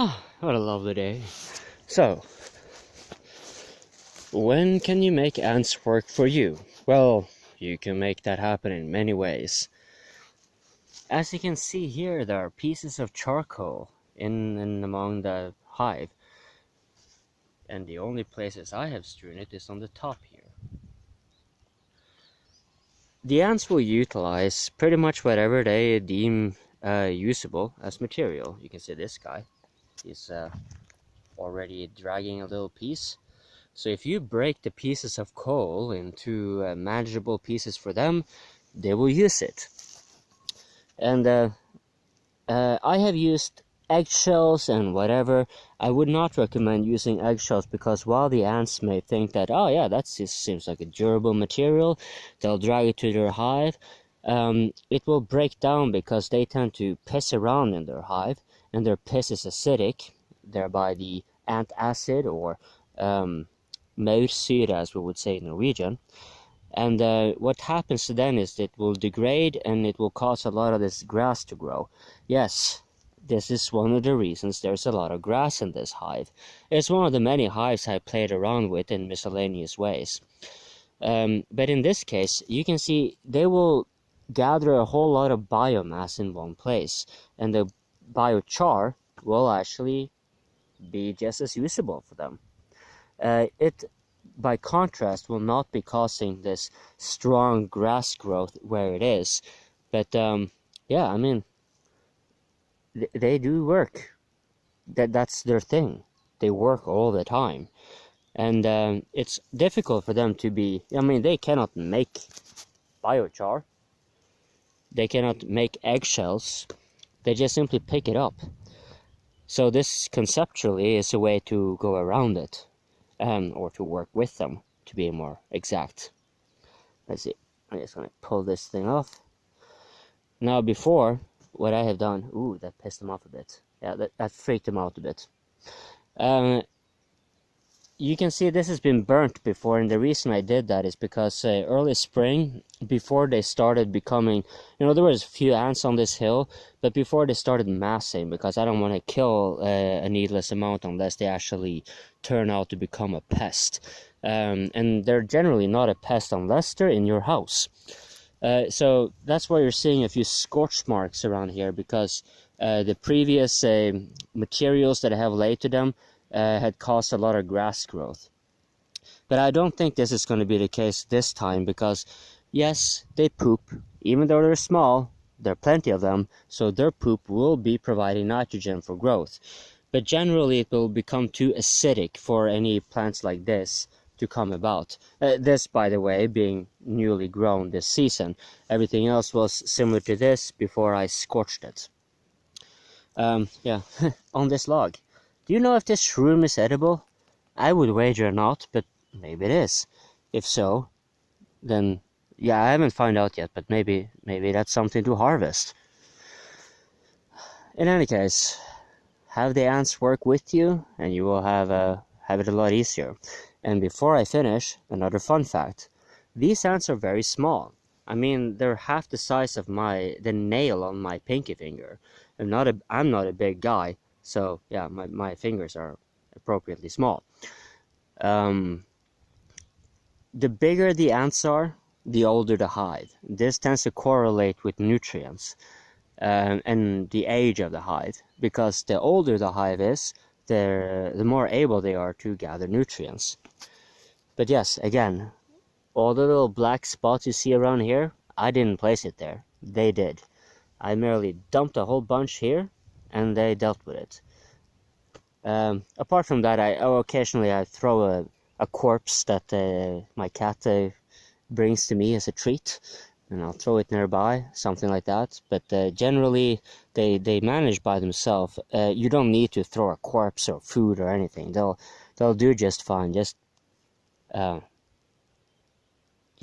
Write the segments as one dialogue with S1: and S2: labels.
S1: Ah, what a lovely day. So, when can you make ants work for you? Well, you can make that happen in many ways. As you can see here, there are pieces of charcoal in and among the hive. And the only places I have strewn it is on the top here. The ants will utilize pretty much whatever they deem usable as material. You can see this guy. He's already dragging a little piece. So if you break the pieces of coal into manageable pieces for them, they will use it. And I have used eggshells and whatever. I would not recommend using eggshells because while the ants may think that, oh yeah, that seems like a durable material, they'll drag it to their hive, it will break down because they tend to piss around in their hive, and their piss is acidic, thereby the ant acid, or maursyre, as we would say in Norwegian. And what happens then is it will degrade and it will cause a lot of this grass to grow. Yes, this is one of the reasons there's a lot of grass in this hive. It's one of the many hives I played around with in miscellaneous ways. But in this case, you can see they will gather a whole lot of biomass in one place, and the biochar will actually be just as usable for them. It, by contrast, will not be causing this strong grass growth where it is. But yeah, I mean, they do work. That's their thing. They work all the time. And it's difficult for them to be, I mean, they cannot make biochar. They cannot make eggshells. They just simply pick it up. So this conceptually is a way to go around it. Or to work with them, to be more exact. Let's see, I'm just gonna pull this thing off. Now before, what I have done, ooh, that pissed them off a bit. Yeah, that freaked them out a bit. You can see this has been burnt before, and the reason I did that is because early spring, before they started becoming, there was a few ants on this hill, but before they started massing, because I don't want to kill a needless amount unless they actually turn out to become a pest. And they're generally not a pest unless they're in your house. So that's why you're seeing a few scorch marks around here, because the previous materials that I have laid to them had caused a lot of grass growth. But I don't think this is going to be the case this time, because yes, they poop. Even though they're small, there are plenty of them, so their poop will be providing nitrogen for growth. But generally it will become too acidic for any plants like this to come about. This, by the way, being newly grown this season. Everything else was similar to this before I scorched it. Yeah, on this log. Do you know if this shroom is edible? I would wager not, but maybe it is. If so, then yeah, I haven't found out yet, but maybe that's something to harvest. In any case, have the ants work with you, and you will have it a lot easier. And before I finish, another fun fact: these ants are very small. I mean, they're half the size of the nail on my pinky finger. I'm not a big guy. So yeah, my fingers are appropriately small. The bigger the ants are, the older the hive. This tends to correlate with nutrients and the age of the hive, because the older the hive is, the more able they are to gather nutrients. But yes, again, all the little black spots you see around here, I didn't place it there. They did. I merely dumped a whole bunch here, and they dealt with it. Apart from that, occasionally I throw a corpse that my cat brings to me as a treat, and I'll throw it nearby, something like that. But generally, they manage by themselves. You don't need to throw a corpse or food or anything. They'll do just fine. Just yeah,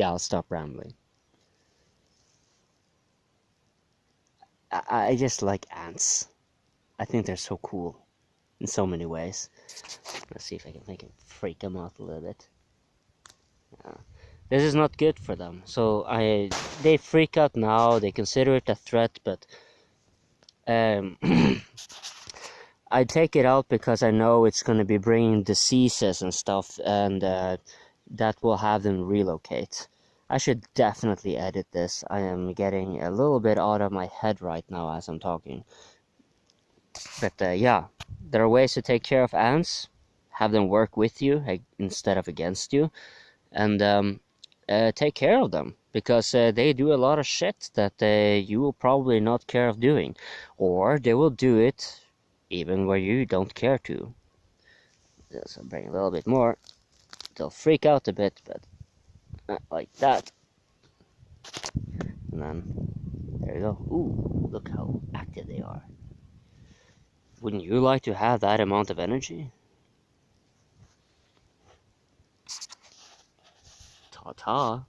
S1: I'll stop rambling. I just like ants. I think they're so cool in so many ways. Let's see if I can make it freak them out a little bit. This is not good for them. So they freak out now. They consider it a threat, but I take it out because I know it's going to be bringing diseases and stuff, and that will have them relocate. I should definitely edit this. I am getting a little bit out of my head right now as I'm talking. But yeah, there are ways to take care of ants. Have them work with you instead of against you, and take care of them, because they do a lot of shit that you will probably not care of doing, or they will do it even where you don't care to. So bring a little bit more. They'll freak out a bit, but not like that. And then there you go. Ooh, look how active they are. Wouldn't you like to have that amount of energy? Ta-ta.